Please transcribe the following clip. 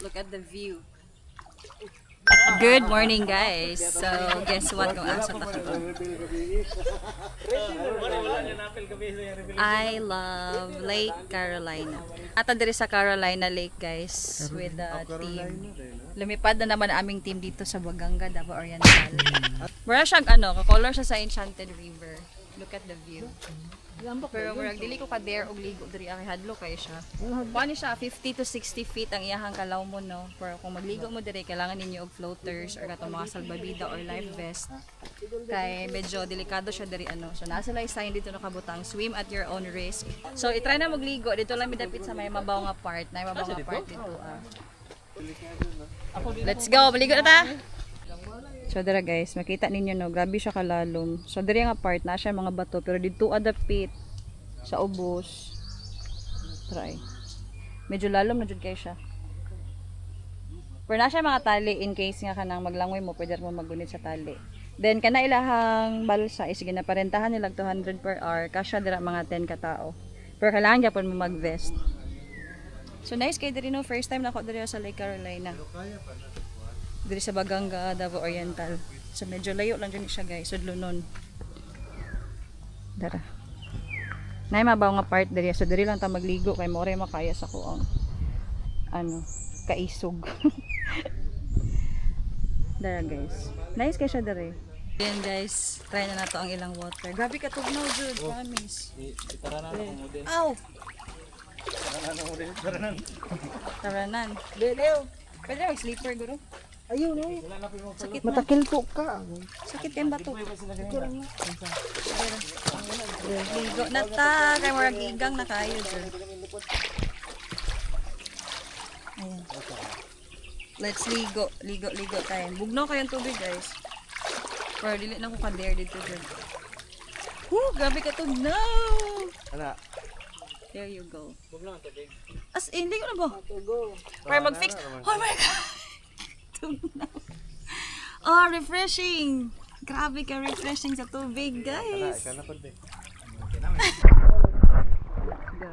Look at the view. Good morning, guys. So, guess what kung asa ta ko? I love Lake Carolina. Ata diri sa Carolina Lake, guys, with the team. Lumipad na naman ang aming team dito sa Baganga, Davao Oriental. Mura siyang ka-color siya sa Enchanted River. Look at the view. Pero murag dili ko ka-dare og ligo diri kay hadlo kay siya. Kuan siya 50 to 60 feet ang iyahang kalaw mo, no. Pero kung magligo mo diri kailangan ninyo og floaters or katong mga salbabida or life vest. Kay medyo delikado siya diri So naa sila sign dito nakabutang swim at your own risk. So i-try na magligo dito lang midapit sa may mabaw nga part. Na mabaw nga part dito. Let's go, maligo na ta. So dira guys, makita ninyo no, grabe siya kalalom. So diri nga part na siya mga bato pero dito adapit sa ubos. Try. Medyo lalom na jud kay siya. Pero na siya mga tali in case nga kanang maglangoy mo, pwede mo magunit sa tali. Then kana ilahang balsa is sige na parentahan nila 200 per hour, kasya dira mga 10 ka tao. Pero kailangan gyapon mo mag-vest. So nice kay diri no, first time na ako diri sa Lake Carolina. Diri sa Baganga, Davao Oriental. So medyo layo lang dyan siya guys. Sudlo nun. Dara. Nay mabaw nga part diri. So diri lang ta magligo kay more makaya sa ko ang kaisog. Dara guys. Nice kay siya diri. Then guys, try na nato ang ilang water. Grabe ka tugnaw jud, promise. Taranan ako mo din. Aw. Taranan. Taranan. Leo. Pwede mag sleeper guro. Ayun no. Sakit na. Matakil po ka. Sakit yung bato. Ligo na ta. Kaya marag igang na kayo dyan. Ayan. Let's ligo. Ligo tayo. Bugnaw kayong tubig guys. Pero dili na ko ka-dare dito dyan. Woo! Grabe ka tugnaw! Ana. There you go. Bugnaw ang tubig. As in, ligo na ba? Para mag-fix. Oh my God! Tugnaw. Oh, refreshing! Grabe ka refreshing sa tubig, guys. Kana pa din. Go.